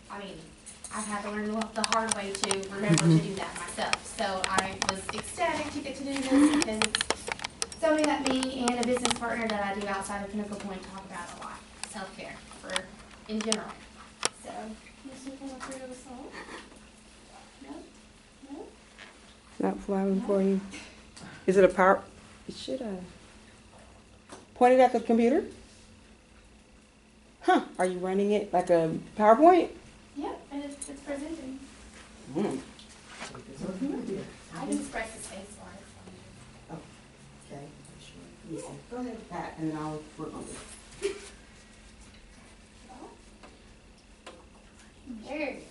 I mean, I've had to learn the hard way to remember to do that myself. So I was ecstatic to get to do this because it's something that me and a business partner that I do outside of Pinnacle Point talk about a lot. Self-care in general. So, you can look through the salt. No? No? Not flowing for you. Is it a power? Should I point it at the computer? Huh? Are you running it like a PowerPoint? Yep, and it's presenting. Mm. I can express the space for it. Oh, okay. Sure. Yes. Go ahead with that, and then I'll work on it. There. Okay.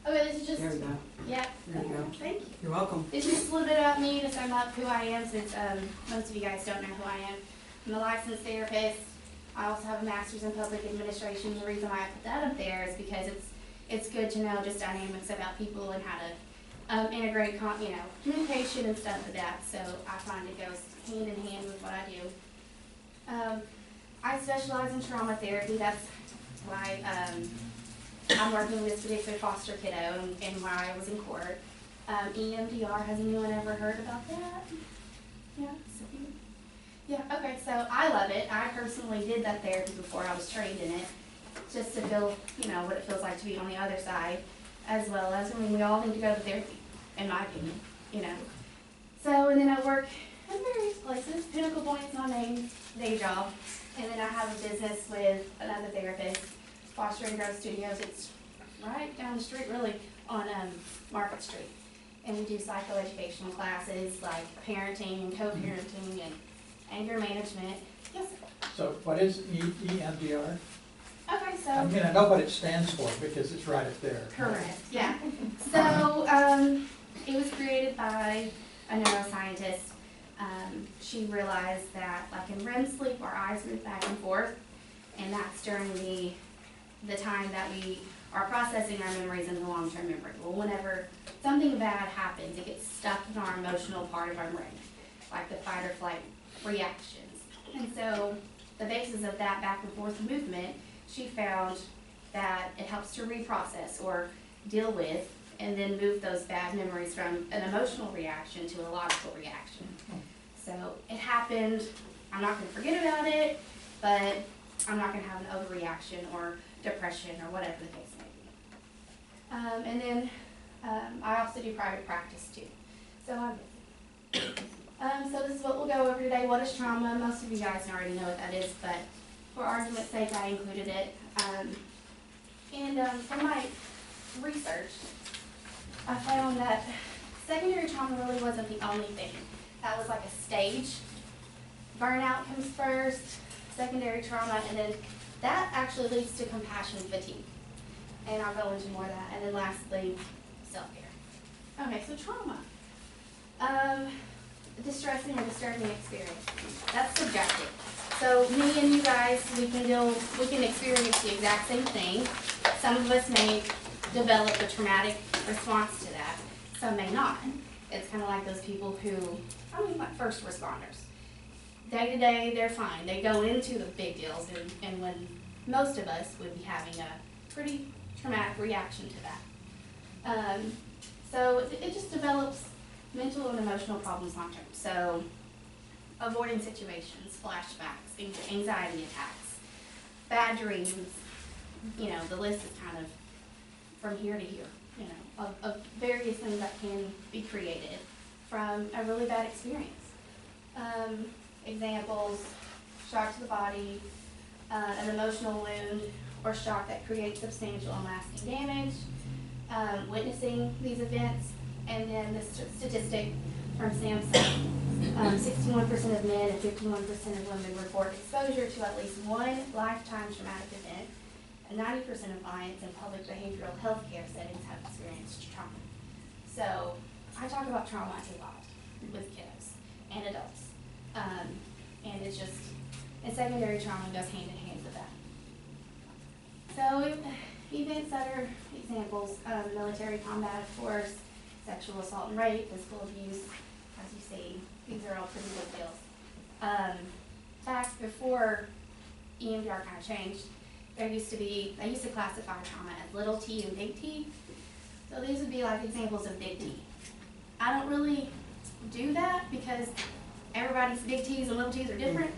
Okay, this is just. There we go. Yeah. There you go. Thank you. You're welcome. It's just a little bit about me to sum up who I am, since most of you guys don't know who I am. I'm a licensed therapist. I also have a master's in public administration. The reason why I put that up there is because it's good to know just dynamics about people and how to integrate communication and stuff like that. So I find it goes hand in hand with what I do. I specialize in trauma therapy. That's why I'm working with this particular foster kiddo and why I was in court. EMDR, has anyone ever heard about that? Yeah. Yeah, okay, so I love it. I personally did that therapy before I was trained in it, just to feel, what it feels like to be on the other side, as well as, we all need to go to therapy, in my opinion, So, and then I work in various places. Pinnacle Point's my main day job, and then I have a business with another therapist, Foster and Growth Studios. It's right down the street, really, on Market Street. And we do psychoeducational classes like parenting and co-parenting and anger management. Yes, sir. So what is EMDR? Okay, so. I mean, I know what it stands for because it's right up there. Correct, yeah. So it was created by a neuroscientist. She realized that, like in REM sleep, our eyes move back and forth, and that's during the time that we are processing our memories in the long-term memory. Well, whenever something bad happens, it gets stuck in our emotional part of our brain, like the fight or flight reactions. And so the basis of that back and forth movement, she found that it helps to reprocess or deal with and then move those bad memories from an emotional reaction to a logical reaction. So it happened, I'm not going to forget about it, but I'm not going to have an overreaction or depression or whatever the case may be. And then I also do private practice too. So I'm busy. So this is what we'll go over today. What is trauma? Most of you guys already know what that is, but for argument's sake, I included it. From my research, I found that secondary trauma really wasn't the only thing. That was like a stage. Burnout comes first, secondary trauma, and then that actually leads to compassion fatigue. And I'll go into more of that. And then lastly, self-care. Okay, so trauma. Distressing or disturbing experience. That's subjective. So me and you guys, we can experience the exact same thing. Some of us may develop a traumatic response to that. Some may not. It's kind of like those people who, like first responders. Day to day, they're fine. They go into the big deals, and when most of us would be having a pretty traumatic reaction to that. So it just develops mental and emotional problems long term. So avoiding situations, flashbacks, anxiety attacks, bad dreams, the list is kind of from here to here, of various things that can be created from a really bad experience. Examples, shock to the body, an emotional wound or shock that creates substantial and lasting damage, witnessing these events, and then the statistic from SAMHSA, 61% of men and 51% of women report exposure to at least one lifetime traumatic event, and 90% of clients in public behavioral health care settings have experienced trauma. So I talk about trauma a lot with kiddos and adults. And it's just, and secondary trauma goes hand in hand with that. So events that are examples, military combat, of course, sexual assault and rape, physical abuse, as you see, these are all pretty big deals. Back before EMDR kind of changed, they used to classify trauma as little t and big T. So these would be like examples of big T. I don't really do that because everybody's big T's and little T's are different.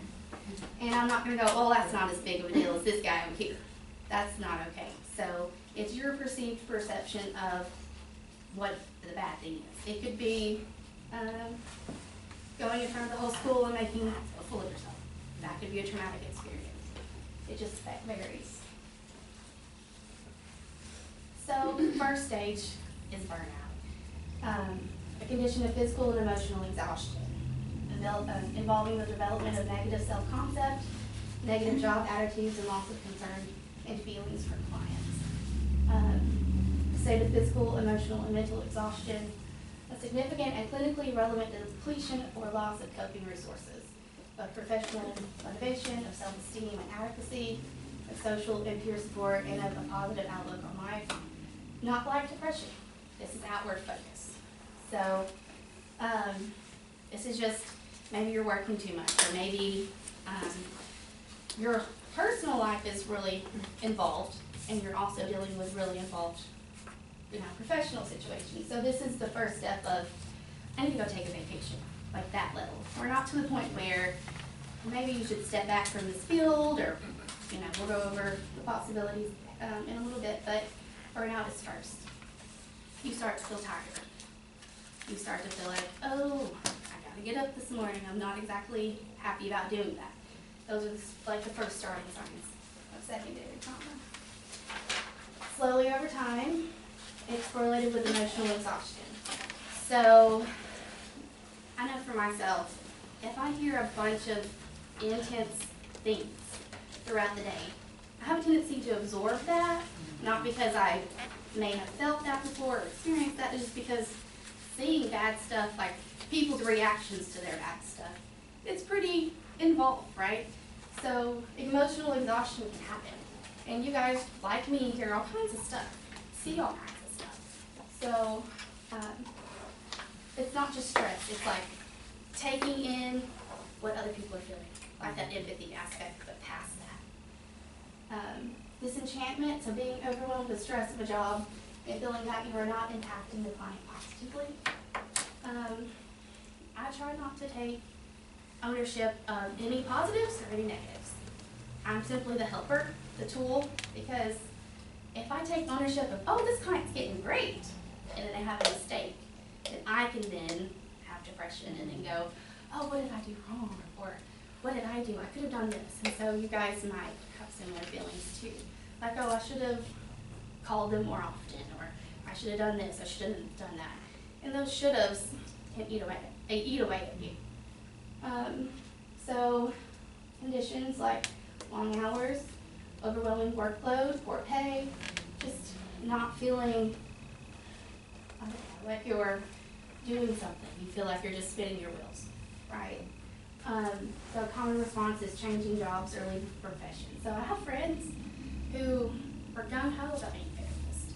And I'm not gonna go, oh, that's not as big of a deal as this guy over here. That's not okay. So it's your perceived perception of what the bad thing is. It could be going in front of the whole school and making a fool of yourself. That could be a traumatic experience. It just varies. So first stage is burnout. A condition of physical and emotional exhaustion, involving the development of negative self-concept, negative job attitudes, and loss of concern and feelings for clients. A state of physical, emotional, and mental exhaustion, a significant and clinically relevant depletion or loss of coping resources, of professional motivation, of self-esteem and adequacy, of social and peer support, and of a positive outlook on life. Not like depression. This is outward focus. So this is just maybe you're working too much, or maybe your personal life is really involved, and you're also dealing with really involved, professional situations. So this is the first step of, I need to go take a vacation, like that level. We're not to the point where maybe you should step back from this field, or we'll go over the possibilities in a little bit, but burnout is first. You start to feel tired. You start to feel like, oh, I gotta get up this morning. I'm not exactly happy about doing that. Those are like the first starting signs of secondary trauma. Slowly over time, it's correlated with emotional exhaustion. So I know for myself, if I hear a bunch of intense things throughout the day, I have a tendency to absorb that, not because I may have felt that before or experienced that, just because seeing bad stuff, like people's reactions to their bad stuff, it's pretty involved, right? So emotional exhaustion can happen. And you guys, like me, hear all kinds of stuff, see all kinds of stuff. So it's not just stress, it's like taking in what other people are feeling, like that empathy aspect, but past that. Disenchantment, so being overwhelmed with stress of a job and feeling that you are not impacting the client positively. I try not to take ownership of any positives or any negatives. I'm simply the helper, the tool, because if I take ownership of, oh, this client's getting great, and then they have a mistake, then I can then have depression and then go, oh, what did I do wrong? Or what did I do? I could have done this. And so you guys might have similar feelings too. Like, oh, I should have called them more often, or I should have done this, I should have done that. And those should haves can eat away at you. So conditions like long hours, overwhelming workload, poor pay, just not feeling like you're doing something. You feel like you're just spinning your wheels, right? So a common response is changing jobs or leaving the profession. So I have friends who are gung-ho about being therapists,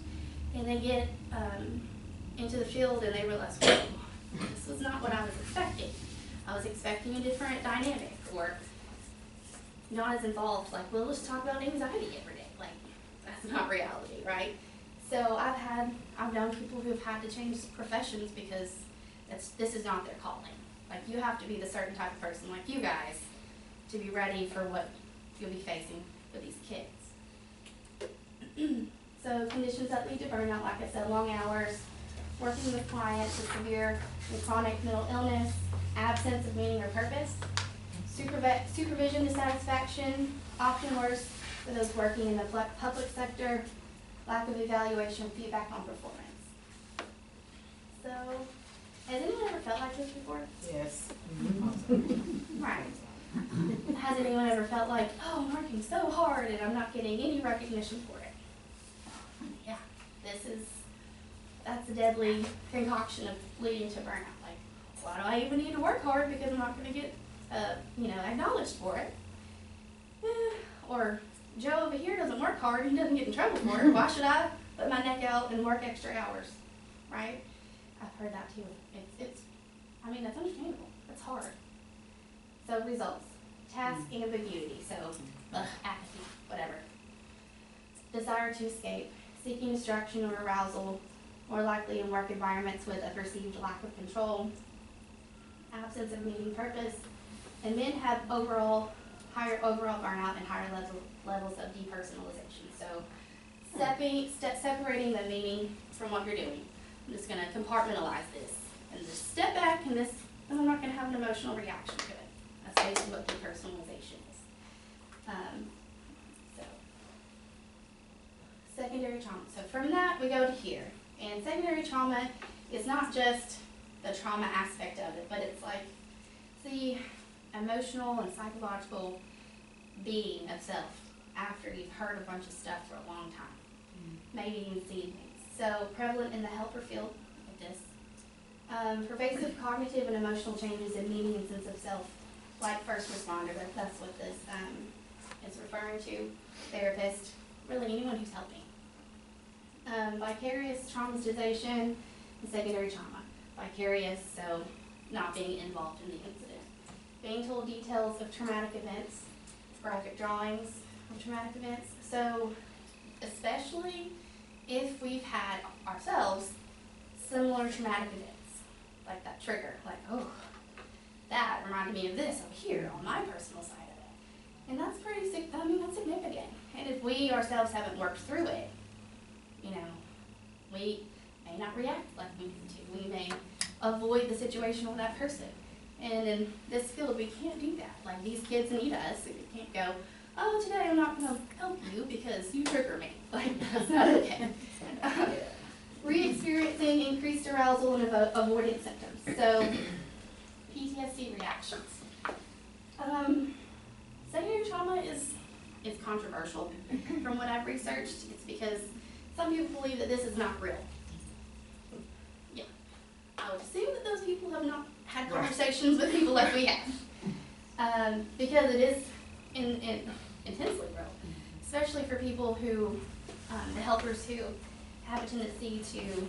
and they get into the field and they realize, whoa, this was not what I was expecting. I was expecting a different dynamic, or not as involved, like, well, let's talk about anxiety every day. Like, that's not reality, right? So I've known people who've had to change professions because this is not their calling. Like, you have to be the certain type of person, like you guys, to be ready for what you'll be facing with these kids. So conditions that lead to burnout, like I said, long hours, working with clients with severe and chronic mental illness, absence of meaning or purpose, supervision dissatisfaction, often worse for those working in the public sector, lack of evaluation, feedback on performance. So, has anyone ever felt like this before? Yes. Right. Has anyone ever felt like, oh, I'm working so hard and I'm not getting any recognition for it? Yeah, that's a deadly concoction of leading to burnout. Like, why do I even need to work hard because I'm not going to get, acknowledged for it? Or Joe over here doesn't work hard and he doesn't get in trouble for it. Why should I put my neck out and work extra hours, right? I've heard that too. That's understandable. It's hard. So results, task ambiguity, so apathy, whatever. desire to escape, seeking distraction or arousal, more likely in work environments with a perceived lack of control, absence of meaning purpose, and men have higher overall burnout and higher levels of depersonalization. So separating the meaning from what you're doing. I'm just gonna compartmentalize this and just step back and I'm not gonna have an emotional reaction to it. That's basically what depersonalization is. So, secondary trauma. So from that, we go to here. And secondary trauma is not just the trauma aspect of it, but it's like the emotional and psychological being of self after you've heard a bunch of stuff for a long time. Maybe even seen things. So prevalent in the helper field of this. Pervasive cognitive and emotional changes in meaning and sense of self, like first responder, that's what this is referring to, therapist, really anyone who's helping. Vicarious traumatization and secondary trauma. Vicarious, so not being involved in the incident. Being told details of traumatic events, graphic drawings of traumatic events. So especially if we've had ourselves similar traumatic events, like that trigger, like, oh, that reminded me of this over here on my personal side of it. And that's pretty, that's significant. And if we ourselves haven't worked through it, we may not react like we need to. We may avoid the situation with that person. And in this field, we can't do that. Like, these kids need us. We can't go, oh, today I'm not going to help you because you trigger me. Like, that's not okay. Re-experiencing increased arousal and avoidance symptoms. So, PTSD reactions. Secondary trauma is controversial from what I've researched. It's because some people believe that this is not real. Yeah. I would assume that those people have not had conversations with people like we have. Because it is intensely real, especially for people who, the helpers who have a tendency to,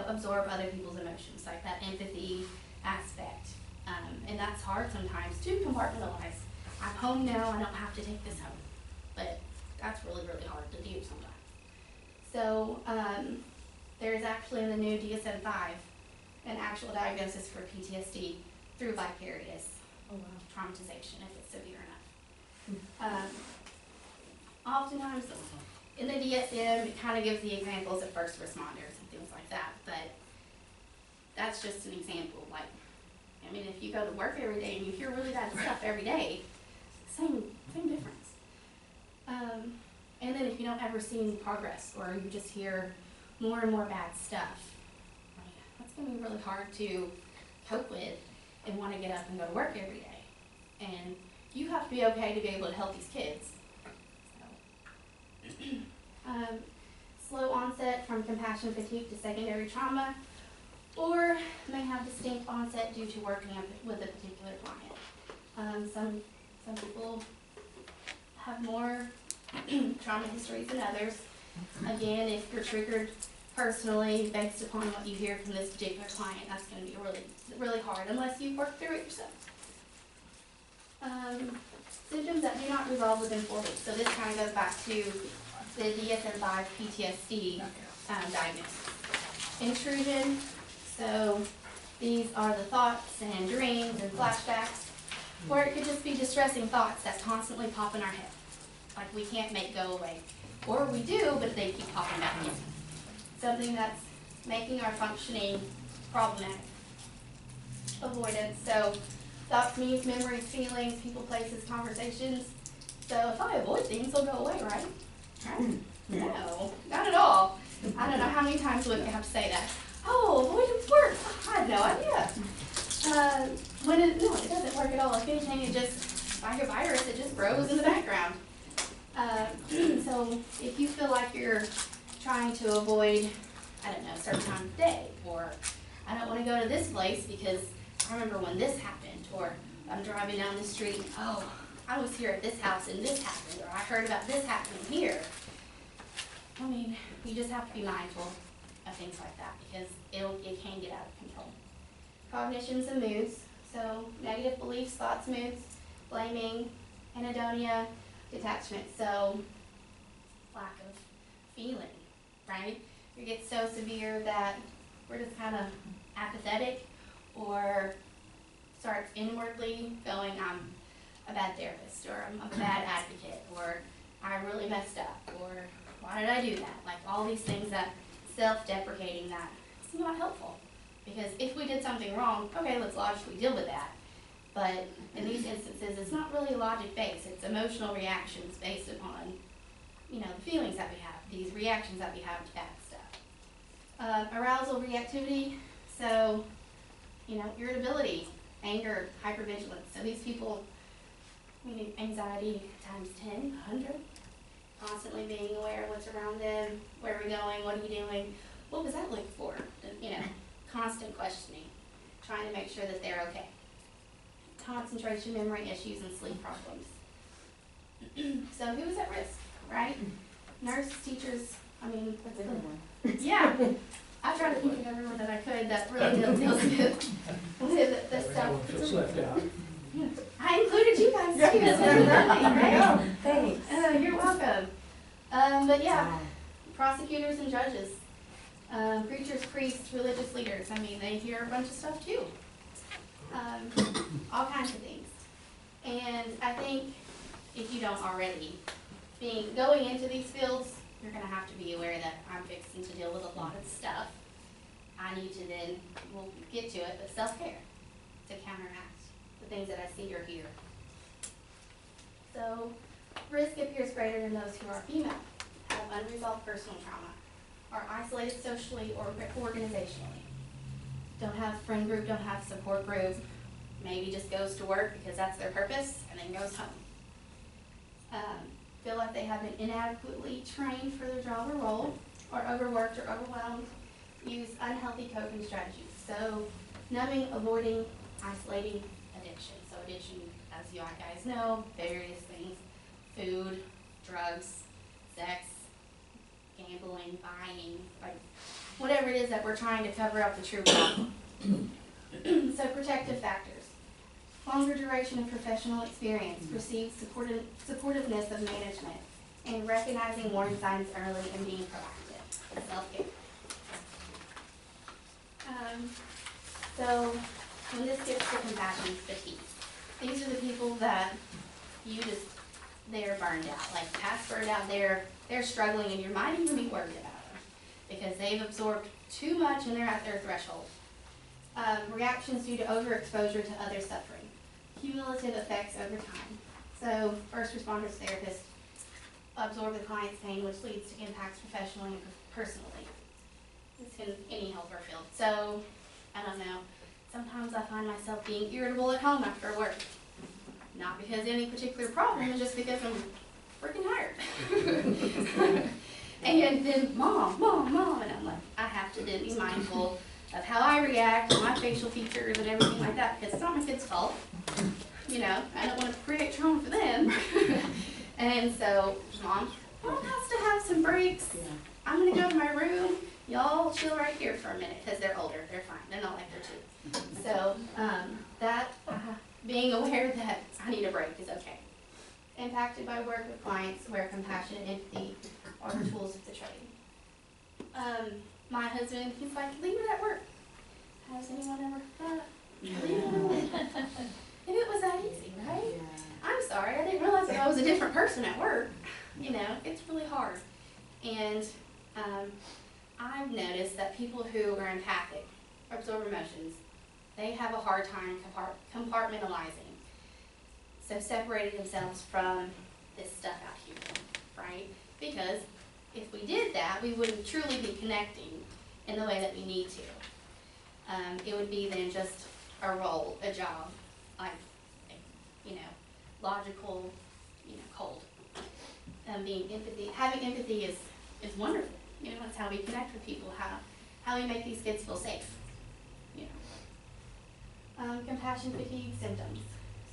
absorb other people's emotions, like that empathy aspect. And that's hard sometimes to compartmentalize. I'm home now, I don't have to take this home. But that's really, really hard to do sometimes. So there is actually in the new DSM-5 an actual diagnosis for PTSD through vicarious traumatization if it's severe enough. Oftentimes in the DSM it kind of gives the examples of first responders and things like that, but that's just an example. Like, if you go to work every day and you hear really bad stuff every day, same difference. And then if you don't ever see any progress or you just hear more and more bad stuff, that's going to be really hard to cope with and want to get up and go to work every day. And you have to be okay to be able to help these kids. So, slow onset from compassion fatigue to secondary trauma, or may have distinct onset due to working with a particular client. Some people have more trauma histories than others. Again, if you're triggered personally based upon what you hear from this particular client, that's going to be really, really hard unless you work through it yourself. Symptoms that do not resolve within 4 weeks. So this kind of goes back to the DSM-5 PTSD diagnosis. Intrusion. So these are the thoughts and dreams and flashbacks, or it could just be distressing thoughts that constantly pop in our head, like we can't make go away. Or we do, but they keep popping back in. Something that's making our functioning problematic. Avoidance. So thoughts, means, memories, feelings, people, places, conversations. So if I avoid things, they'll go away, right? No, not at all. I don't know how many times women have to say that. Oh, avoidance works. I had no idea. No, it doesn't work at all. If anything, it just, like a virus, it just grows in the background. So if you feel like you're trying to avoid, a certain time of day, or I don't want to go to this place because I remember when this happened, or I'm driving down the street, oh, I was here at this house and this happened, or I heard about this happening here. You just have to be mindful of things like that because it can get out of control. Cognitions and moods. So negative beliefs, thoughts, moods, blaming, anhedonia, detachment. So feeling, right? It gets so severe that we're just kind of apathetic, or starts inwardly going, I'm a bad therapist, or I'm a bad advocate, or I really messed up, or why did I do that? Like all these things that self-deprecating, that it's not helpful. Because if we did something wrong, okay, let's logically deal with that. But in these instances, it's not really logic-based. It's emotional reactions based upon, you know, the feelings that we have, these reactions that we have to bad stuff. Arousal reactivity, so, you know, irritability, anger, hypervigilance. So these people, I mean, anxiety times 10, 100, constantly being aware of what's around them, where are we going, what are you doing, what was that look for? You know, constant questioning, trying to make sure that they're okay. Concentration, memory issues, and sleep problems. So who's at risk, right? Nurses, teachers, I mean, that's everyone. Yeah. I tried to think of everyone that I could that really deals with the stuff. Everyone feels left out. I included you guys too. That's what I'm learning, right? Thanks. You're welcome. But yeah, prosecutors and judges, preachers, priests, religious leaders. I mean, they hear a bunch of stuff too. All kinds of things. And I think if you don't already, going into these fields, you're going to have to be aware that I'm fixing to deal with a lot of stuff. I need to then, we'll get to it, but self-care to counteract the things that I see or hear. So, risk appears greater in those who are female, have unresolved personal trauma, are isolated socially or organizationally, don't have a friend group, don't have a support group, maybe just goes to work because that's their purpose and then goes home. Feel like they have been inadequately trained for their job or role, or overworked or overwhelmed, use unhealthy coping strategies. So numbing, avoiding, isolating, addiction. So addiction, as you guys know, various things: food, drugs, sex, gambling, buying, like whatever it is that we're trying to cover up the true problem. So protective factors: longer duration of professional experience, perceived supportiveness of management, and recognizing warning signs early and being proactive. Self-care. So when this gets to compassion fatigue, these are the people that they're burned out, like past burned out, they're struggling, and you might even be worried about them because they've absorbed too much and they're at their threshold. Reactions due to overexposure to other suffering. Cumulative effects over time. So first responders, therapists absorb the client's pain, which leads to impacts professionally and personally. It's in any helper field. So, I don't know, sometimes I find myself being irritable at home after work. Not because of any particular problem, it's just because I'm freaking tired. And then mom, and I'm like, I have to then be mindful of how I react, and my facial features and everything like that, because it's not my kid's fault. You know, I don't want to create trauma for them. And so, mom has to have some breaks. I'm going to go to my room. Y'all chill right here for a minute, because they're older. They're fine. They're not like they're 2. So, being aware that I need a break is okay. Impacted by work with clients where compassion and empathy are the tools of the trade. My husband, he's like, leave it at work. Has anyone ever thought? Leave it at work. If it was that easy, right? Yeah. I'm sorry, I didn't realize that I was a different person at work. You know, it's really hard. And I've noticed that people who are empathic, absorb emotions, they have a hard time compartmentalizing. So separating themselves from this stuff out here, right? Because if we did that, we wouldn't truly be connecting in the way that we need to. It would be then just a role, a job, like, you know, logical, you know, cold. Having empathy is wonderful. You know, that's how we connect with people, how we make these kids feel safe. You know. Compassion fatigue symptoms.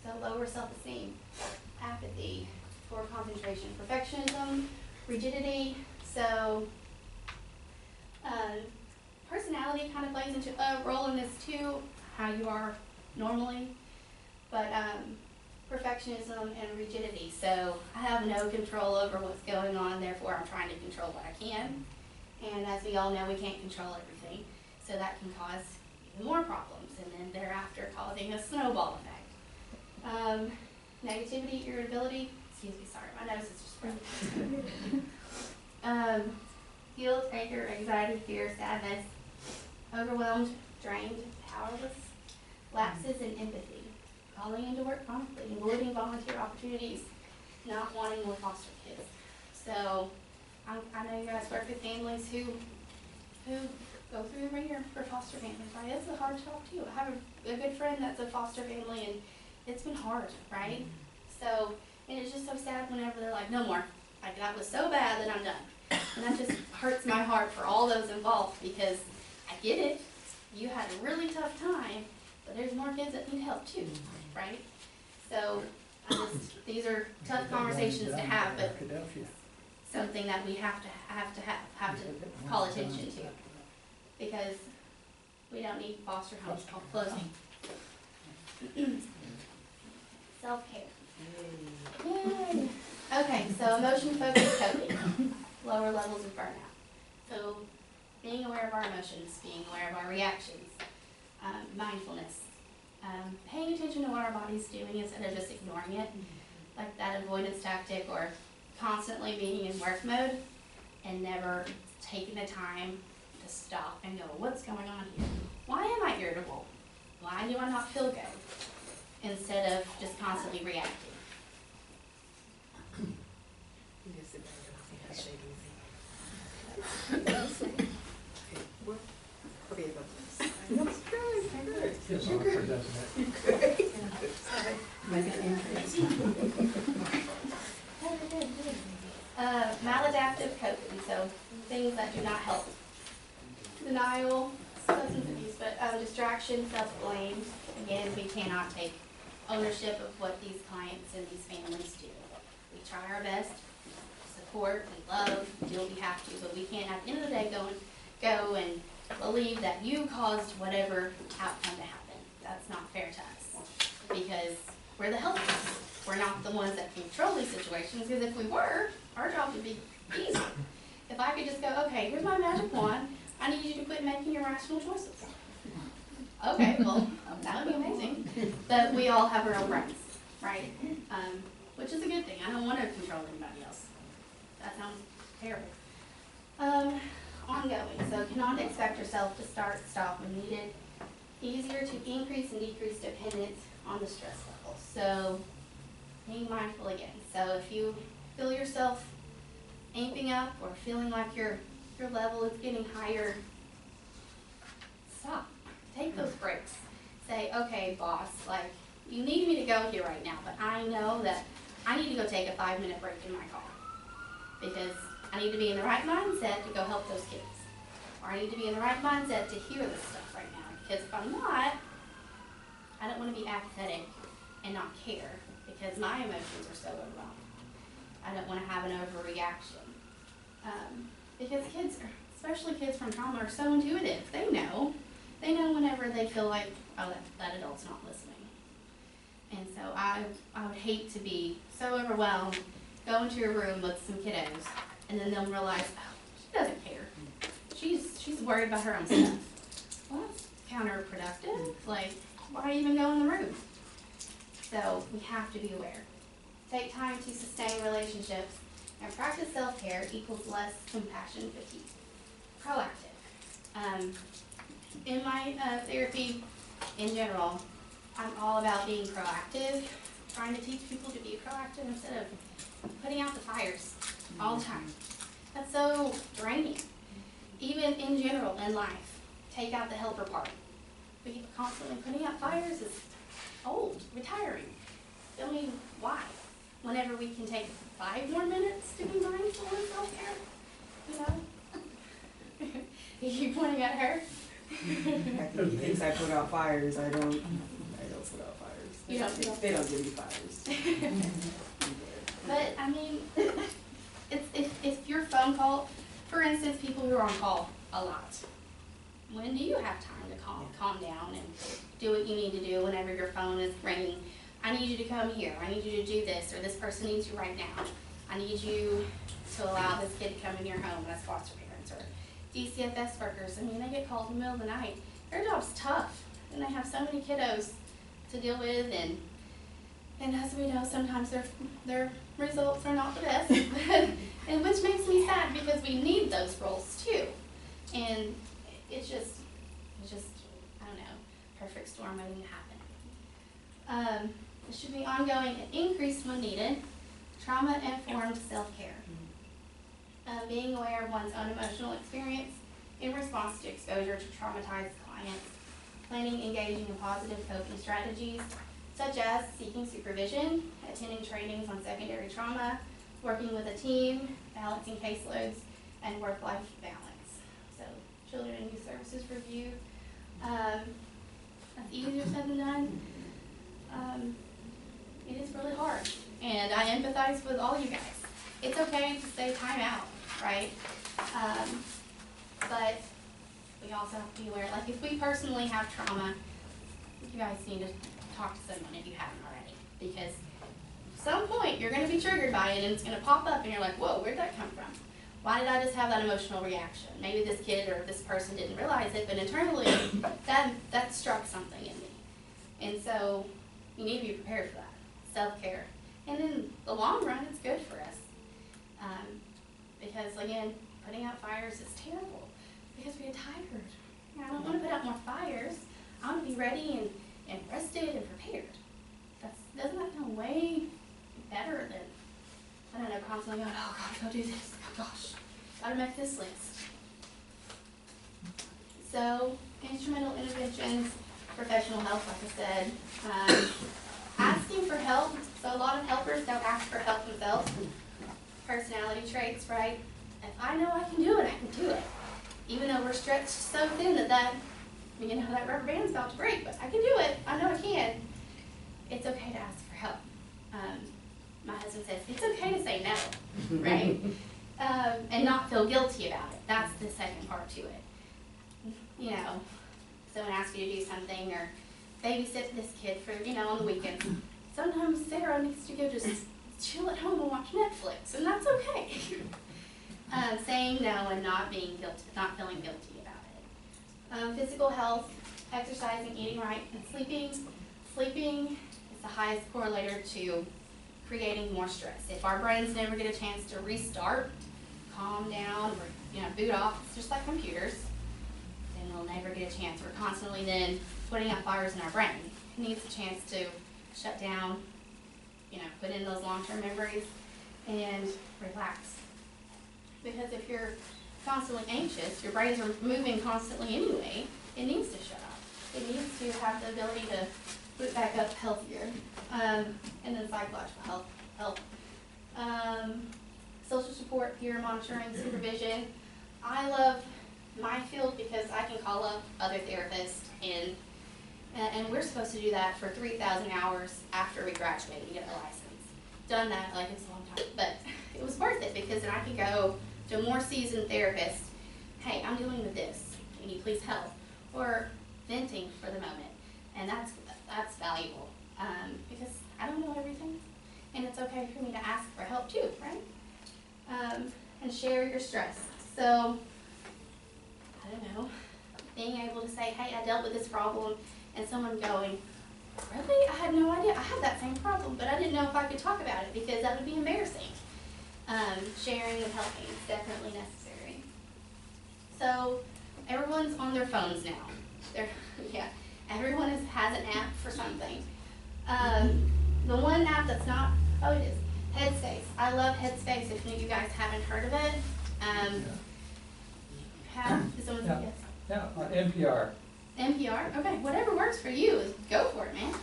So lower self-esteem, apathy, poor concentration, perfectionism, rigidity. So personality kind of plays into a role in this too, how you are normally. But perfectionism and rigidity. So I have no control over what's going on, therefore I'm trying to control what I can. And as we all know, we can't control everything. So that can cause even more problems, and then thereafter causing a snowball effect. Negativity, irritability, excuse me, sorry, my nose is just running. Guilt, anger, anxiety, fear, sadness, overwhelmed, drained, powerless, lapses in empathy, calling into work promptly, avoiding volunteer opportunities, not wanting more foster kids. So I know you guys work with families who go through the ringer for foster families, right? It's a hard job too. I have a good friend that's a foster family, and it's been hard, right? So, and it's just so sad whenever they're like, no more. Like, that was so bad that I'm done. And that just hurts my heart for all those involved, because I get it. You had a really tough time, but there's more kids that need help too, right? So, these are tough conversations to have, but something that we have to call attention to, because we don't need foster homes closing. Self-care. Yay. Okay, so emotion-focused coping, lower levels of burnout. So being aware of our emotions, being aware of our reactions, mindfulness, paying attention to what our body's doing instead of just ignoring it, like that avoidance tactic, or constantly being in work mode and never taking the time to stop and go, what's going on here? Why am I irritable? Why do I not feel good? Instead of just constantly reacting. Feels awkward, doesn't it? Maladaptive coping, so things that do not help. Denial, substance abuse, but distraction, self-blame. Again, we cannot take ownership of what these clients and these families do. We try our best, support and love, do what we have to, but we can't at the end of the day go and believe that you caused whatever outcome to happen. That's not fair to us, because we're the helpers. We're not the ones that control these situations, because if we were, our job would be easy. If I could just go, okay, here's my magic wand, I need you to quit making irrational choices. Okay, well, that would be amazing. But we all have our own brains, right? Which is a good thing. I don't want to control anybody else. That sounds terrible. Ongoing. So cannot expect yourself to stop when needed. Easier to increase and decrease dependence on the stress level. So being mindful again. So if you feel yourself amping up or feeling like your level is getting higher, stop. Take those breaks. Say, okay, boss, like, you need me to go here right now, but I know that I need to go take a 5-minute break in my car, because I need to be in the right mindset to go help those kids. Or I need to be in the right mindset to hear this stuff right now, because if I'm not, I don't want to be apathetic and not care, because my emotions are so overwhelmed. I don't want to have an overreaction. Because kids, especially kids from trauma, are so intuitive. They know whenever they feel like, oh, that adult's not listening. And so I would hate to be so overwhelmed, go into a room with some kiddos, and then they'll realize, oh, she doesn't care. She's worried about her own stuff. Well, that's counterproductive. Like, why even go in the room? So we have to be aware. Take time to sustain relationships, and practice self-care equals less compassion fatigue. Proactive. In my therapy in general, I'm all about being proactive, trying to teach people to be proactive instead of putting out the fires all the time. That's so draining. Even in general, in life, take out the helper part. We constantly putting out fires is old, retiring. Tell me why. Whenever we can take 5 more minutes to be mindful and self-care, you know? You pointing at her? He thinks I put out fires. I don't put out fires. You don't. They don't give me fires. But I mean, if your phone call, for instance, people who are on call a lot, when do you have time to calm down and do what you need to do whenever your phone is ringing? I need you to come here, I need you to do this, or this person needs you right now. I need you to allow this kid to come in your home as foster parents, or DCFS workers. I mean, they get called in the middle of the night. Their job's tough, and they have so many kiddos to deal with, and as we know, sometimes their results are not the best, and which makes me sad because we need those roles too. And it's just, I don't know, perfect storm waiting to happen. It should be ongoing and increased when needed. Trauma-informed self-care. Being aware of one's own emotional experience in response to exposure to traumatized clients. Planning, engaging in positive coping strategies, such as seeking supervision, attending trainings on secondary trauma, working with a team, balancing caseloads, and work-life balance. So, Children and Youth Services review. That's easier said than done. It is really hard, and I empathize with all you guys. It's okay to say time out, right? But we also have to be aware, like if we personally have trauma, you guys need to talk to someone if you haven't already, because at some point you're going to be triggered by it and it's going to pop up and you're like, whoa, where'd that come from? Why did I just have that emotional reaction? Maybe this kid or this person didn't realize it, but internally that struck something in me. And so you need to be prepared for that. Self-care. And in the long run, it's good for us. Because again, putting out fires is terrible because we get tired. I don't want to put out more fires. I want to be ready and rested and prepared. Doesn't that sound way better than, I don't know, constantly going, oh gosh, go do this. Oh gosh, gotta make this list. So, instrumental interventions, professional help, like I said. Asking for help. So a lot of helpers don't ask for help themselves. Personality traits, right? If I know I can do it, I can do it. Even though we're stretched so thin that rubber band's about to break, but I can do it. I know I can. It's okay to ask for help. My husband says, it's okay to say no, right? And not feel guilty about it. That's the second part to it. You know, someone asks you to do something or babysit this kid for, on the weekends. Sometimes Sarah needs to go just chill at home and watch Netflix, and that's okay. Saying no and not feeling guilty about it. Physical health, exercising, eating right, and sleeping. Sleeping is the highest correlator to creating more stress. If our brains never get a chance to restart, calm down, or boot off, it's just like computers, then we'll never get a chance. We're constantly then putting out fires in our brain. It needs a chance to shut down, put in those long-term memories and relax. Because if you're constantly anxious, your brains are moving constantly anyway, it needs to shut off. It needs to have the ability to boot back up healthier. And then psychological help. Social support, peer monitoring, supervision. I love my field because I can call up other therapists and we're supposed to do that for 3,000 hours after we graduate and get our license. Done that, it's a long time, but it was worth it because then I could go to a more seasoned therapist. Hey, I'm dealing with this. Can you please help? Or venting for the moment, and that's valuable because I don't know everything, and it's okay for me to ask for help too, right? And share your stress. So I don't know, being able to say, hey, I dealt with this problem, and someone going, really? I had no idea. I had that same problem, but I didn't know if I could talk about it because that would be embarrassing. Sharing and helping is definitely necessary. So everyone's on their phones now. Everyone has an app for something. The one app that's not, it is Headspace. I love Headspace. If you guys haven't heard of it, Yeah, NPR. NPR? Okay, whatever works for you, go for it, man.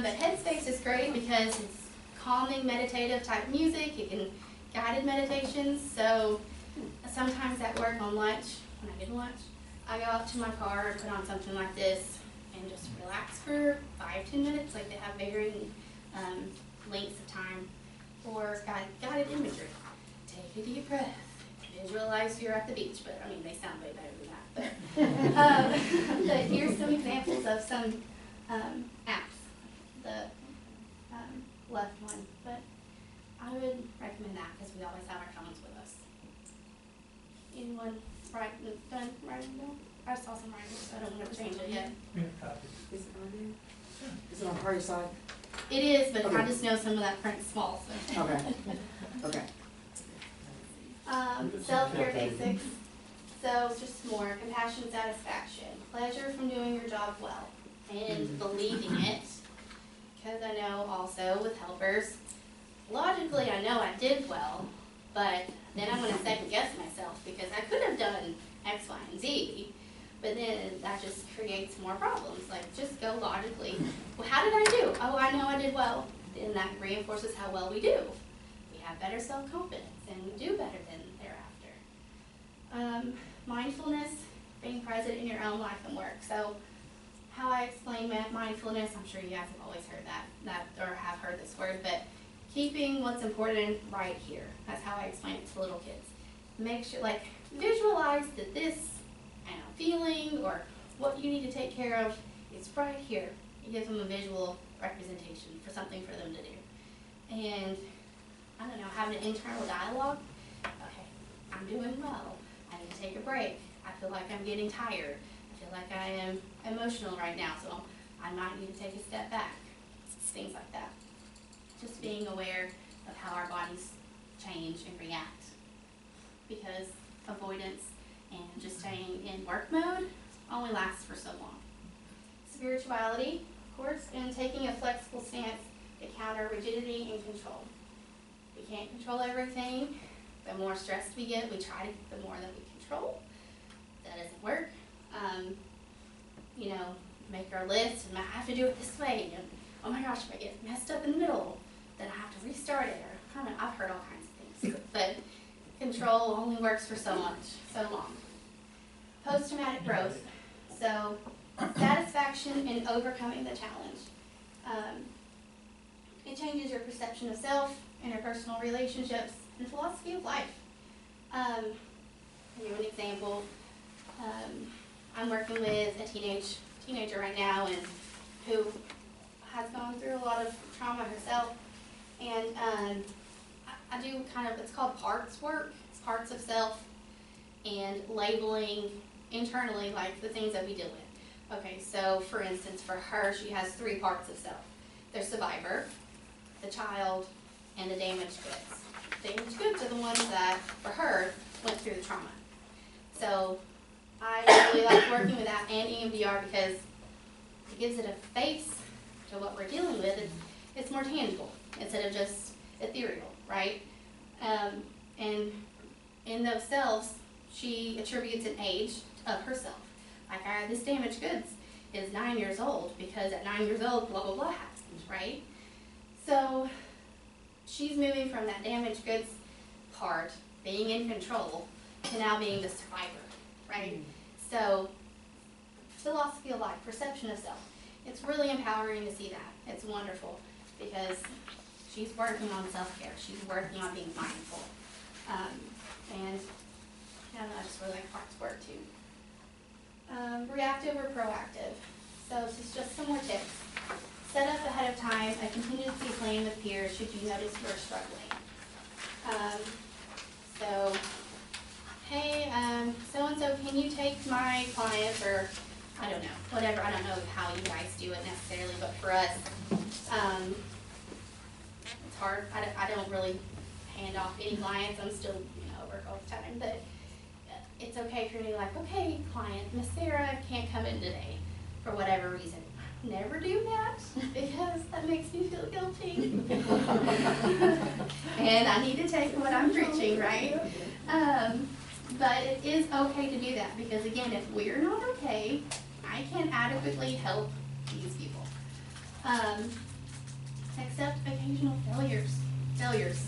But Headspace is great because it's calming, meditative type music. You can guided meditations. So sometimes at work on lunch, when I get lunch, I go out to my car and put on something like this and just relax for 5-10 minutes. Like they have varying lengths of time for guided imagery. Take a deep breath. Visualize you're at the beach, but they sound way better than that. But here's some examples of some apps. The left one, but I would recommend that because we always have our phones with us. Anyone done writing down? I saw some writing, so I don't want to change it yet. Yeah, copy. Is it on there? Is it on part of your side? It is, but I Okay. just know some of that print's small, so. Okay. Okay. Self-care basics. So just more compassion, satisfaction, pleasure from doing your job well, and believing it. Because I know also with helpers, logically I know I did well, but then I'm gonna second guess myself because I could have done X, Y, and Z. But then that just creates more problems. Like, just go logically. Well, how did I do? Oh, I know I did well. Then that reinforces how well we do. We have better self-confidence, and we do better than thereafter. Mindfulness, being present in your own life and work. So, how I explain mindfulness, I'm sure you guys have always heard that or have heard this word, but keeping what's important right here. That's how I explain it to little kids. Make sure, like, visualize that this feeling or what you need to take care of is right here. It gives them a visual representation for something for them to do. And, I don't know, having an internal dialogue. Okay, I'm doing well. I need to take a break. I feel like I'm getting tired. I feel like I am emotional right now, so I might need to take a step back. Things like that. Just being aware of how our bodies change and react. Because avoidance and just staying in work mode only lasts for so long. Spirituality, of course, and taking a flexible stance to counter rigidity and control. We can't control everything. The more stressed we get, we try to get the more that we control. That doesn't work. Make our list and I have to do it this way. And oh my gosh, if I get messed up in the middle, then I have to restart it. Or I've heard all kinds of things. But control only works for so long. Post-traumatic growth. So, satisfaction in overcoming the challenge. It changes your perception of self, interpersonal relationships, and philosophy of life. I'll give you an example. I'm working with a teenager right now and who has gone through a lot of trauma herself. And I do it's called parts work. It's parts of self and labeling internally, like the things that we deal with. Okay, so for instance, for her, she has 3 parts of self. There's survivor, the child, and the damaged goods. Damaged goods are the ones that, for her, went through the trauma. So I really like working with that and EMDR because it gives it a face to what we're dealing with. It's more tangible instead of just ethereal, right? And in those selves, she attributes an age of herself. Like, this damaged goods is 9 years old because at 9 years old, blah, blah, blah happened, right? So she's moving from that damaged goods part, being in control, to now being the survivor, right? So philosophy of life, perception of self. It's really empowering to see that. It's wonderful because she's working on self-care. She's working on being mindful. And I just really like parts work too. Reactive or proactive. So this is just some more tips. Set up ahead of time a contingency plan with peers should you notice you're struggling. Hey, so-and-so, can you take my client, or I don't know, whatever. I don't know how you guys do it necessarily, but for us, it's hard. I don't really hand off any clients. I'm still, work all the time, but it's okay for me to like, okay, client, Miss Sarah can't come in today for whatever reason. Never do that because that makes me feel guilty. And I need to take what I'm preaching, right? But it is okay to do that because, again, if we're not okay, I can adequately help these people. Accept occasional failures,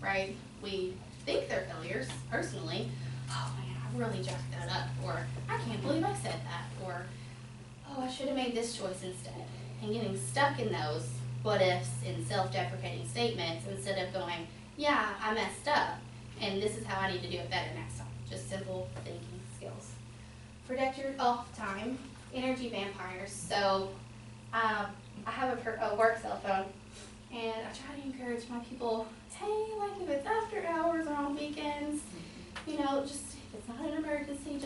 right? We think they're failures, personally. Oh man, I really jacked that up, or I can't believe I said that, or oh, I should have made this choice instead. And getting stuck in those what ifs and self-deprecating statements instead of going, yeah, I messed up, and this is how I need to do it better next time. Just simple thinking skills. Protect your off time. Energy vampires. So I have a work cell phone, And I try to encourage my people, hey, like if it's after hours or on weekends, you know, just if it's not an emergency,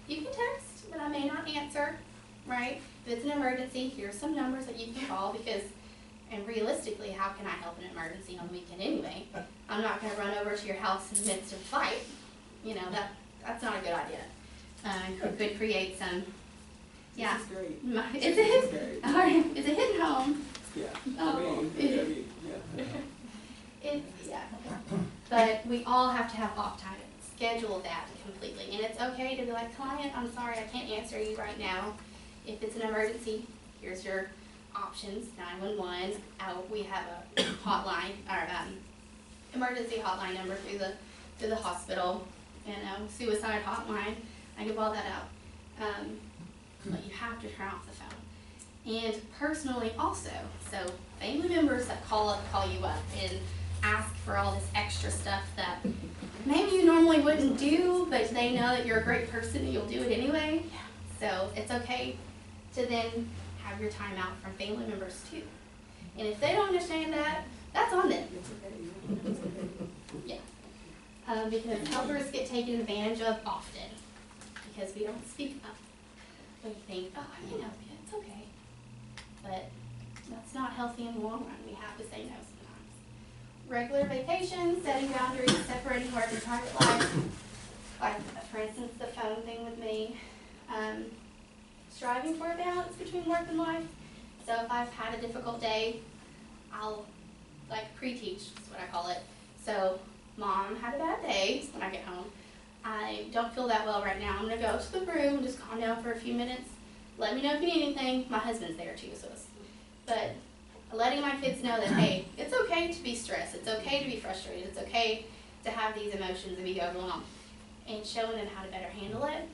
you can text, but I may not answer, right? If it's an emergency, here's some numbers that you can call because, and realistically, how can I help an emergency on the weekend anyway? I'm not going to run over to your house in the midst of a fight. You know, that's not a good idea. It could create some, yeah. This is great. All right, it's a hidden home. Yeah. Oh. Yeah. Yeah. But we all have to have off time. Schedule that completely. And it's okay to be like, client, I'm sorry, I can't answer you right now. If it's an emergency, here's your options, 911. We have a hotline, our emergency hotline number through the hospital, and suicide hotline. I give all that out. But you have to turn off the phone. And personally also, so family members that call you up and ask for all this extra stuff that maybe you normally wouldn't do, but they know that you're a great person and you'll do it anyway. So it's okay to then have your time out from family members too. And if they don't understand that, that's on them. Yeah. Because helpers get taken advantage of often because we don't speak up. We think, oh, I can help you, it's okay. But that's not healthy in the long run. We have to say no sometimes. Regular vacations, setting boundaries, separating work and private life. Like, for instance, the phone thing with me. Striving for a balance between work and life. So if I've had a difficult day, I'll pre-teach is what I call it. So mom had a bad day when I get home. I don't feel that well right now. I'm gonna go to the room and just calm down for a few minutes. Let me know if you need anything. My husband's there too, but letting my kids know that, hey, it's okay to be stressed. It's okay to be frustrated. It's okay to have these emotions and be overwhelmed. And showing them how to better handle it.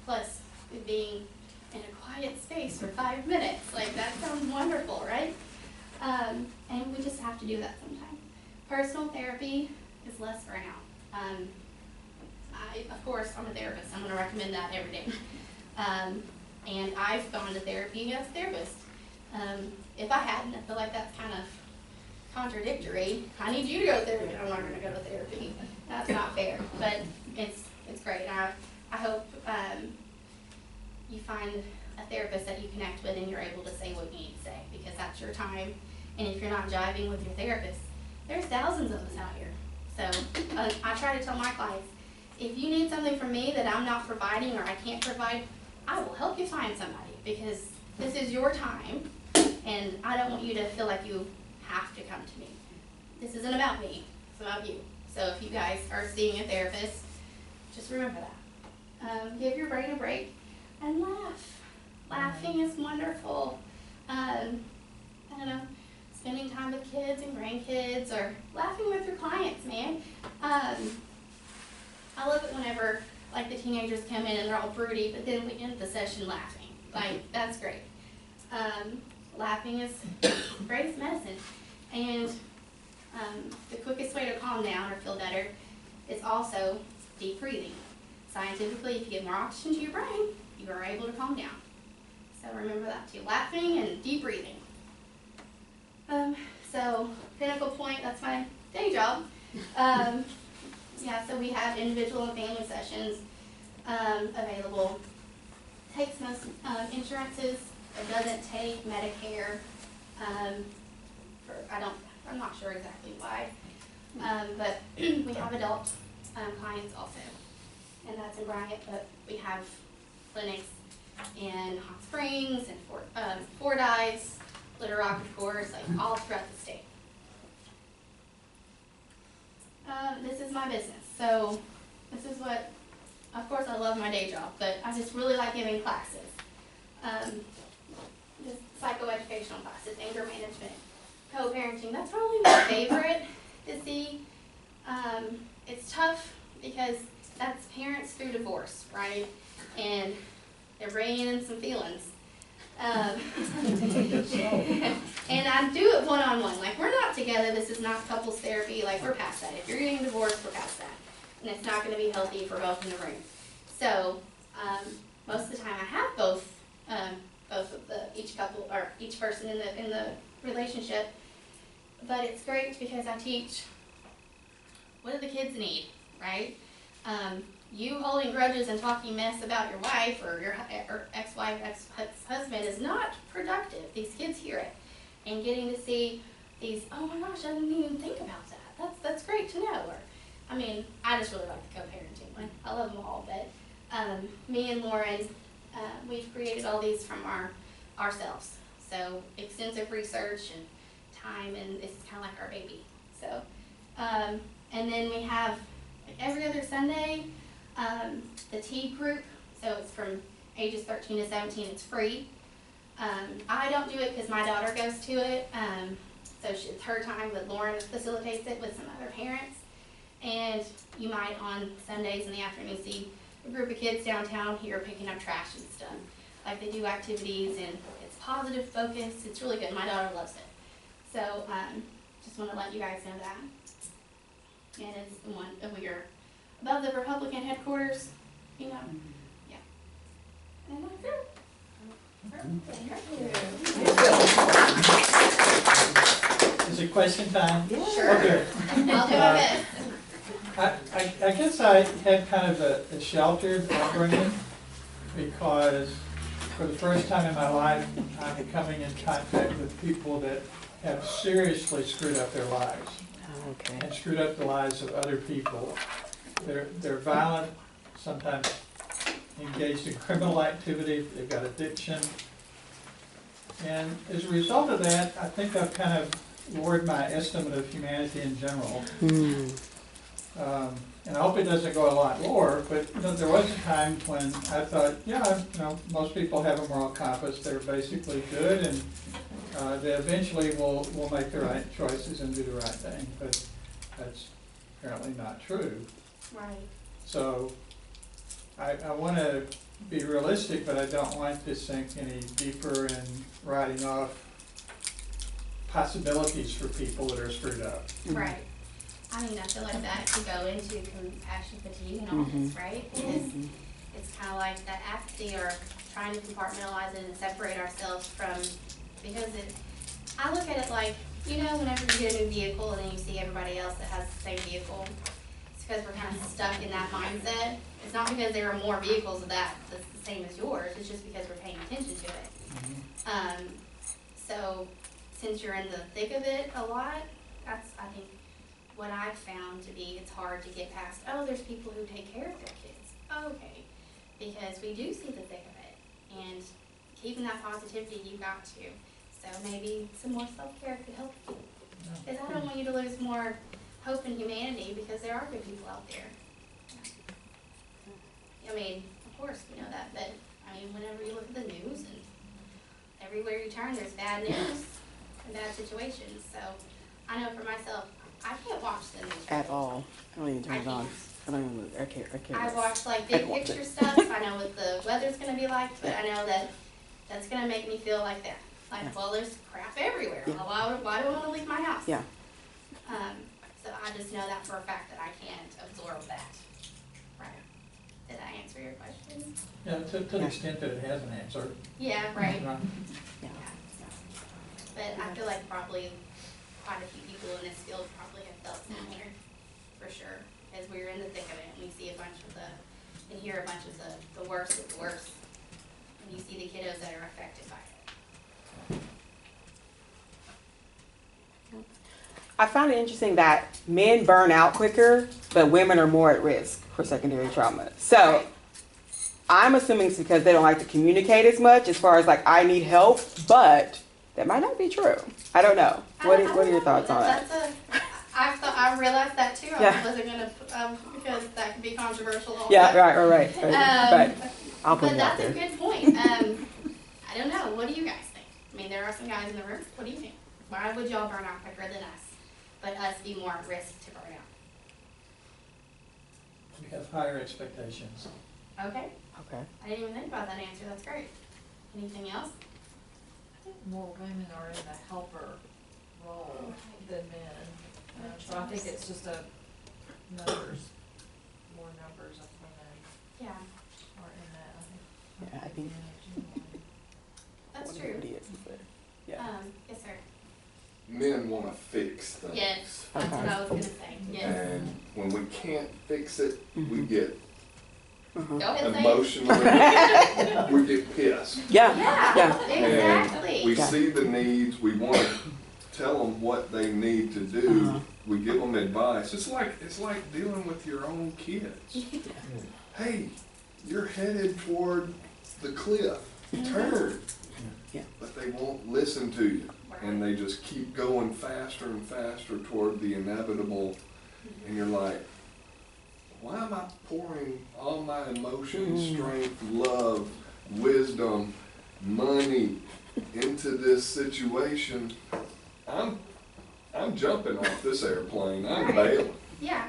Plus, being in a quiet space for 5 minutes. Like, that sounds wonderful, right? And we just have to do that sometimes. Personal therapy is less burnout. Of course, I'm a therapist. I'm going to recommend that every day. And I've gone to therapy as a therapist. If I hadn't, I feel like that's kind of contradictory. I need you to go to therapy. I'm not going to go to therapy. That's not fair, but it's great. I hope you find a therapist that you connect with and you're able to say what you need to say, because that's your time. And if you're not jiving with your therapist, there's thousands of us out here. So I try to tell my clients, if you need something from me that I'm not providing or I can't provide, I will help you find somebody, because this is your time and I don't want you to feel like you have to come to me. This isn't about me, it's about you. So if you guys are seeing a therapist, just remember that. Give your brain a break and laugh. Laughing is wonderful. I don't know, spending time with kids and grandkids, or laughing with your clients, man. I love it whenever, like, the teenagers come in and they're all broody, but then we end the session laughing. Like, that's great. Laughing is great medicine. And the quickest way to calm down or feel better is also deep breathing. Scientifically, if you get more oxygen to your brain, you are able to calm down. So remember that too. Laughing and deep breathing. So Pinnacle Point, that's my day job. Yeah, so we have individual and family sessions available. Takes most insurances. It doesn't take Medicare. I'm not sure exactly why. But we have adult clients also. And that's in Bryant, but we have clinics in Hot Springs and Fordyce, Little Rock, of course, like all throughout the state. This is my business. So this is what, of course I love my day job, but I just really like giving classes. Just psychoeducational classes, anger management, co-parenting. That's probably my favorite to see. It's tough because that's parents through divorce, right? And they're bringing in some feelings. And I do it one-on-one. Like, we're not together. This is not couples therapy. Like, we're past that. If you're getting divorced, we're past that. And it's not going to be healthy for both in the room. So most of the time I have both of each couple or each person in the relationship. But it's great because I teach, what do the kids need, right? You holding grudges and talking mess about your wife or your ex-wife, ex-husband is not productive. These kids hear it. And getting to see these, oh my gosh, I didn't even think about that. That's great to know. Or, I mean, I just really like the co-parenting one. I love them all, but me and Lauren, we've created all these from ourselves. So extensive research and time, and this is kind of like our baby. So, and then we have like every other Sunday, the tea group. So it's from ages 13 to 17. It's free. I don't do it because my daughter goes to it. So it's her time, but Lauren facilitates it with some other parents. And you might on Sundays in the afternoon see a group of kids downtown here picking up trash and stuff. Like they do activities and it's positive focus. It's really good. My daughter loves it. So just want to let you guys know that. And it's the one we're above the Republican headquarters, you know. Yeah. And that's it. Is it question time? Yeah. Sure. Okay. I'll do my best. I guess I had kind of a sheltered upbringing because for the first time in my life, I'm coming in contact with people that have seriously screwed up their lives. Okay. And screwed up the lives of other people. They're violent, sometimes engaged in criminal activity, they've got addiction. And as a result of that, I think I've kind of lowered my estimate of humanity in general. And I hope it doesn't go a lot lower, but you know, there was a time when I thought, yeah, you know, most people have a moral compass, they're basically good, and they eventually will make the right choices and do the right thing, but that's apparently not true. Right. So I want to be realistic, but I don't want to sink any deeper in writing off possibilities for people that are screwed up. Right. I mean, I feel like that could go into compassion fatigue and all this, right? It's kind of like that apathy or trying to compartmentalize it and separate ourselves from, because I look at it like, you know, whenever you get a new vehicle and then you see everybody else that has the same vehicle, it's because we're kind of stuck in that mindset. It's not because there are more vehicles of that's the same as yours, it's just because we're paying attention to it. So since you're in the thick of it a lot, that's, I think, what I've found to be, it's hard to get past, oh, there's people who take care of their kids. Okay. Because we do see the thick of it. And keeping that positivity, you got to. So maybe some more self-care could help you. Because I don't want you to lose more hope in humanity, because there are good people out there. I mean, of course we know that, but I mean, whenever you look at the news and everywhere you turn, there's bad news and bad situations. So I know for myself, I can't watch the news At all. I don't even turn it on. I can't. I watch like big picture stuff. I know what the weather's gonna be like, but I know that that's gonna make me feel like that. Like, well, there's crap everywhere. Yeah. Well, why do I want to leave my house? Yeah. So I just know that for a fact that I can't absorb that. Right. Did I answer your question? Yeah, to the extent that it has an answer. Yeah, right. Right. Yeah. But I feel like probably quite a few people in this field probably have felt similar, for sure, because we're in the thick of it and we see a bunch of and hear a bunch of the worst of the worst, and you see the kiddos that are affected by it. I find it interesting that men burn out quicker, but women are more at risk for secondary trauma. So Right. I'm assuming it's because they don't like to communicate as much as far as like, I need help, but that might not be true. I don't know. What are your thoughts on that? I realized that too. Yeah. I wasn't gonna, because that could be controversial also. Yeah, right. But I'll put But it out that's a there. good point. I don't know. What do you guys think? I mean, there are some guys in the room. What do you think? Why would y'all burn out quicker than us, but us be more at risk to burn out? We have higher expectations. Okay. Okay. I didn't even think about that answer. That's great. Anything else? I think more women are in the helper role than men. So I think it's just more numbers of women Yeah, are in that. Yeah, I think that's true. everybody is, but yeah. Yes, sir. men want to fix things. Yes, that's Okay. what I was gonna say, yes. And when we can't fix it, we get Go ahead and say it. emotionally, we get pissed. Yeah, Yeah, yeah. And exactly. we Yeah. see the needs, we want to tell them what they need to do. Uh-huh. We give them advice. It's like dealing with your own kids. Hey, you're headed toward the cliff. Turn. Yeah. But they won't listen to you. And they just keep going faster and faster toward the inevitable. And you're like, why am I pouring all my emotions, strength, love, wisdom, money into this situation? I'm jumping off this airplane. I'm bailing. Yeah,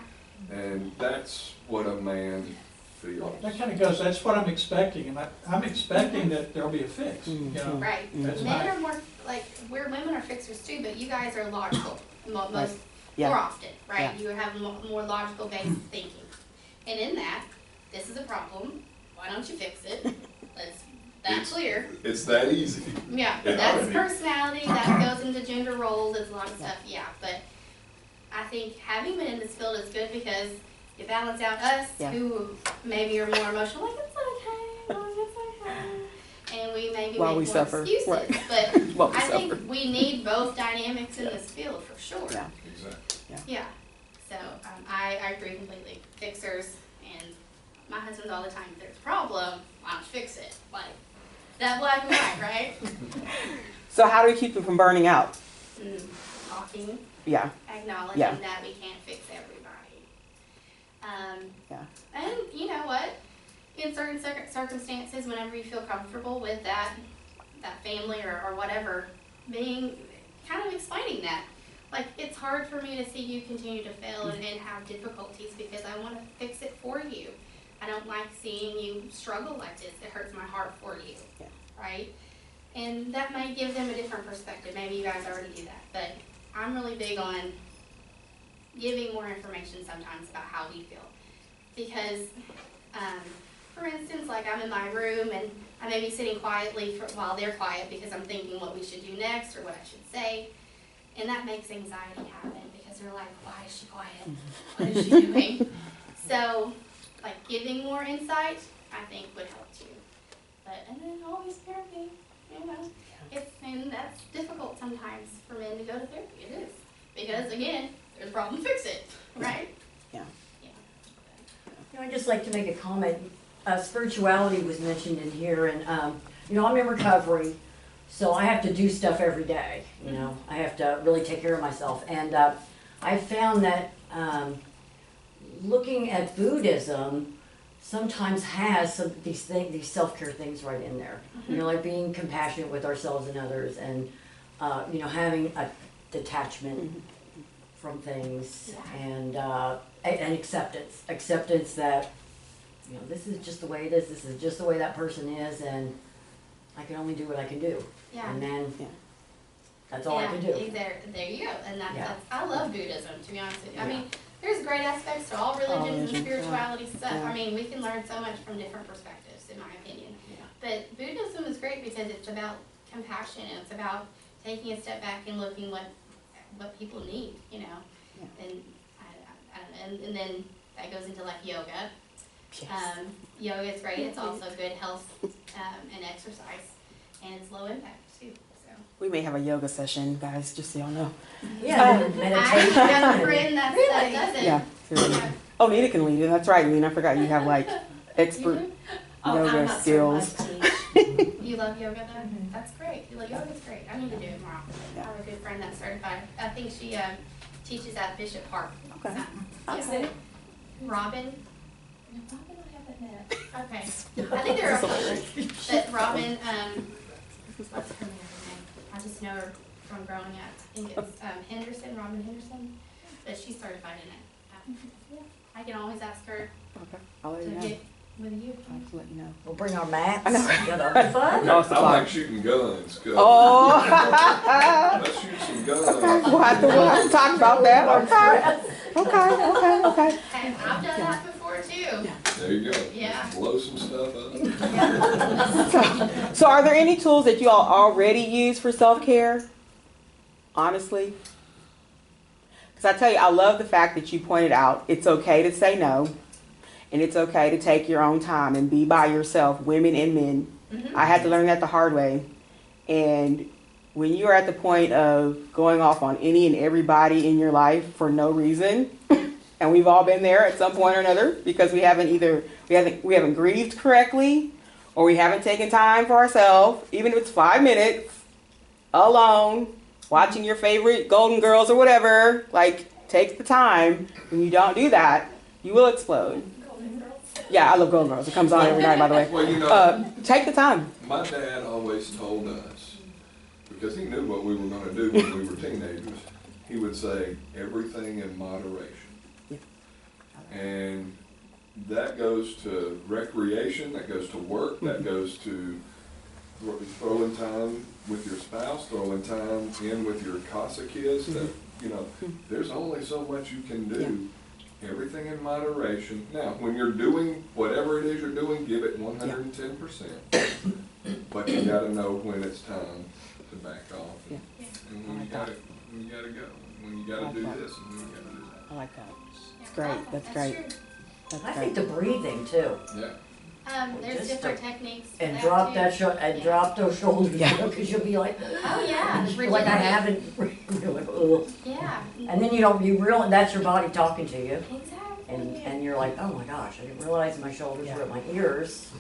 And that's what a man feels. That kind of goes, that's what I'm expecting, and I'm expecting that there'll be a fix, you know? right. That's Men my, are more, like, women are fixers too, but you guys are logical, most, Yeah. more often, right? Yeah. You have more logical based thinking. And in that, this is a problem, why don't you fix it? That's clear. It's that easy. Yeah, Yeah, that's I mean- personality, that goes into gender roles, it's a lot of stuff, yeah, but I think having been in this field is good because you balance out us Yeah. who maybe are more emotional, like it's okay, Mom, it's okay. And we maybe While make we more suffer, excuses, right. but While we I suffer. think we need both dynamics in this field for sure. Yeah. Exactly. Yeah, so I agree completely. Fixers, and my husband's all the time, if there's a problem, why don't you fix it? Like, that black and white, right? So how do we keep them from burning out? Talking, Yeah, acknowledging Yeah. that we can't fix everybody. yeah. And you know what? In certain circumstances, whenever you feel comfortable with that family or whatever, being kind of explaining that. Like, it's hard for me to see you continue to fail and have difficulties because I want to fix it for you. I don't like seeing you struggle like this. It hurts my heart for you, Yeah. right? And that may give them a different perspective. Maybe you guys already do that, but I'm really big on giving more information sometimes about how we feel. Because, for instance, like I'm in my room and I may be sitting quietly while they're quiet because I'm thinking what we should do next or what I should say. And that makes anxiety happen because they're like, why is she quiet? What is she doing? So, like, giving more insight, I think would help too. But, and then always therapy, you know. And that's difficult sometimes for men to go to therapy. It is. Because, again, there's a problem, fix it, right? Yeah. Yeah. You know, I'd just like to make a comment. Spirituality was mentioned in here, and you know, I'm in recovery, so I have to do stuff every day. You know, I have to really take care of myself, and I found that looking at Buddhism sometimes has some these self-care things right in there. You know, like being compassionate with ourselves and others, and you know, having a detachment from things, and acceptance that, you know, this is just the way it is, this is just the way that person is, and I can only do what I can do. Yeah. And then, Yeah. that's all I can do. There you go. And Yeah. that's, I love Buddhism, to be honest with you. I Yeah. mean, there's great aspects to all religions and religions, spirituality stuff. Yeah. I mean, we can learn so much from different perspectives, in my opinion. Yeah. But Buddhism is great because it's about compassion, and it's about taking a step back and looking what people need, you know. Yeah. And I don't know, and then that goes into like yoga. Yes. Yoga is great. It's also good health and exercise, and it's low impact too. So We may have a yoga session, guys, just so y'all know. Yeah, I meditation. have a friend that does it. Yeah. Yeah. Oh, Nita can lead it. That's right, Nina. I forgot you have like expert You yoga skills. You love yoga though? That's great. You love yoga's great. I need to do it more often. I have a good friend that's certified. I think she teaches at Bishop Park. Okay. Yeah. Robin. Robin, I haven't met. Okay. I think there are others. But Robin, what's her married name? I just know her from growing up. I think it's Henderson, Robin Henderson. But she's certified in it. Yeah. I can always ask her Okay, I'll let to you know. get with you. I'll just let you know. We'll bring our mats. I know. Yeah, that'll be fun. Oh, I like shooting guns. Good. Oh. Let's shoot some guns. We'll have to talk about that. Okay. Hey, I've done that before too. There you go. Yeah. Blow some stuff up. So are there any tools that you all already use for self-care? honestly, because I tell you, I love the fact that you pointed out it's okay to say no, and it's okay to take your own time and be by yourself, women and men. Mm-hmm. I had to learn that the hard way. And when you're at the point of going off on any and everybody in your life for no reason, and we've all been there at some point or another because we haven't grieved correctly, or we haven't taken time for ourselves, even if it's 5 minutes alone, watching your favorite Golden Girls or whatever, like, take the time. When you don't do that, you will explode. Yeah, I love Golden Girls. It comes on every night, by the way. Well, you know, Take the time. my dad always told us, because he knew what we were gonna do when we were teenagers, he would say, everything in moderation. Yeah. And that goes to recreation, that goes to work, that goes to throwing time with your spouse, throwing time in with your CASA kids, that, you know, there's only so much you can do. Everything in moderation. Now, when you're doing whatever it is you're doing, give it 110%. But you gotta know when it's time to back off. Yeah. And when you gotta go. When you gotta do this and when you gotta do I like that. It's great. That's great. True. That's I great. think the breathing too. that. Yeah. There's Just different to- techniques. for And that drop too. that and Yeah. drop those shoulders, Yeah. because you'll be like, Oh yeah. like I haven't, you're like, ugh. Yeah. And then you realize that's your body talking to you. Exactly. And you're like, oh my gosh, I didn't realize my shoulders were at my ears.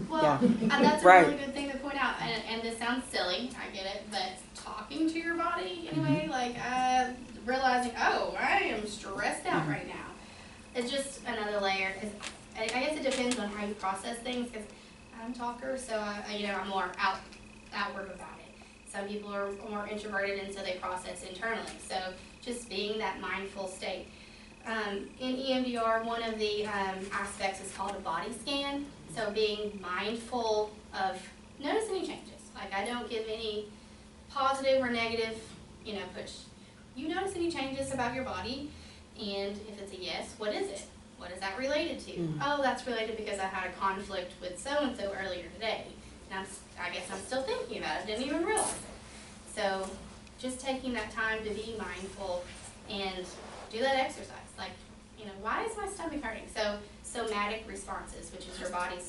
Well, Yeah. that's a Right. really good thing to point out, and this sounds silly, I get it, but talking to your body anyway, like realizing, oh, I am stressed out right now. It's just another layer, because I guess it depends on how you process things, because I'm a talker, so I'm more outward about it. Some people are more introverted, and so they process internally. So just being that mindful state. In EMDR, one of the aspects is called a body scan. So being mindful of notice any changes. Like I don't give any positive or negative, push. You notice any changes about your body, and if it's a yes, what is it? What is that related to? Mm. Oh, that's related because I had a conflict with so-and-so earlier today. And I guess I'm still thinking about it, didn't even realize it. So just taking that time to be mindful and do that exercise. Like, why is my stomach hurting? So somatic responses, which is your body's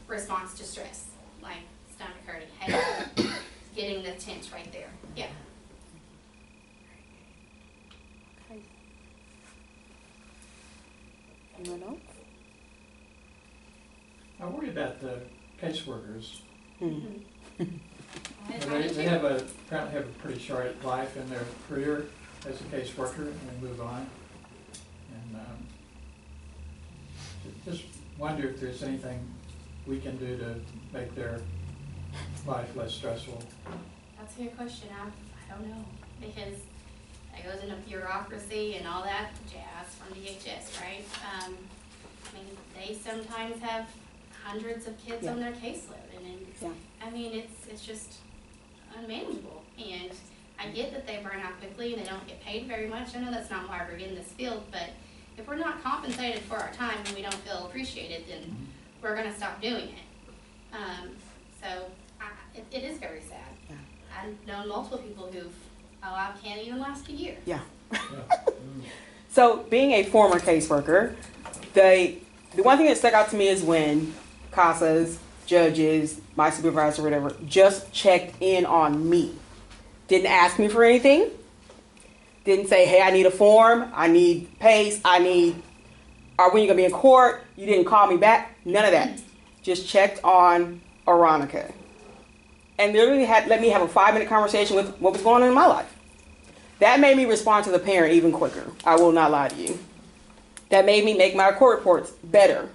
response to stress. Like stomach hurting, hey, getting the tense right there. Yeah. Okay. Anyone else? I worry about the caseworkers. I They apparently have a pretty short life in their career as a caseworker, and they move on. And just wonder if there's anything we can do to make their life less stressful. That's a good question. I don't know, because it goes into bureaucracy and all that jazz from DHS, right? They sometimes have hundreds of kids on their caseload, and it's just unmanageable. And I get that they burn out quickly and they don't get paid very much. I know that's not why we're in this field, but if we're not compensated for our time and we don't feel appreciated, then we're going to stop doing it. It is very sad. Yeah. I've known multiple people I can't even last a year. Yeah. Yeah. So, being a former caseworker, the one thing that stuck out to me is when CASAs, judges, my supervisor, whatever, just checked in on me. Didn't ask me for anything. Didn't say, hey, I need a form. I need PACE. When you going to be in court? You didn't call me back. None of that. Just checked on Aronica. And literally let me have a 5-minute conversation with what was going on in my life. That made me respond to the parent even quicker. I will not lie to you. That made me make my court reports better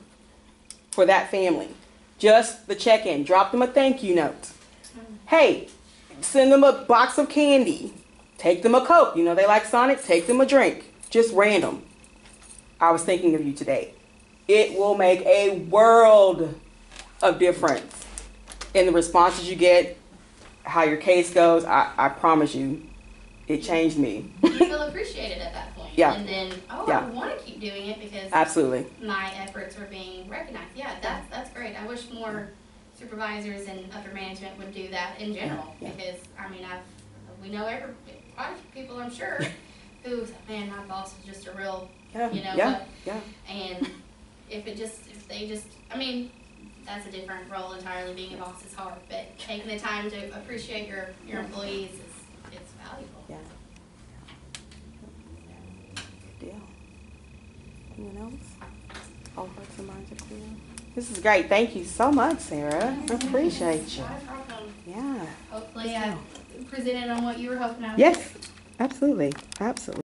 for that family. Just the check-in. Drop them a thank you note. Hey, send them a box of candy. Take them a Coke. They like Sonic. Take them a drink. Just random. I was thinking of you today. It will make a world of difference in the responses you get, how your case goes. I promise you, it changed me. You feel appreciated at that point. Yeah. And then, Yeah. I want to keep doing it because Absolutely. my efforts are being recognized. Yeah, that's great. I wish more supervisors and upper management would do that in general, Yeah. because we know quite a few people, I'm sure, who, man, my boss is just a real, Yeah, you know, yeah, yeah. and if they just, I mean, that's a different role entirely, being a boss is hard, but taking the time to appreciate your employees it's valuable. Yeah. Good deal. Anyone else? All hearts and minds are clear. This is great. Thank you so much, Sarah. I appreciate you. Not a problem. Yeah. Hopefully I presented on what you were hoping I would. Yes, absolutely. Absolutely.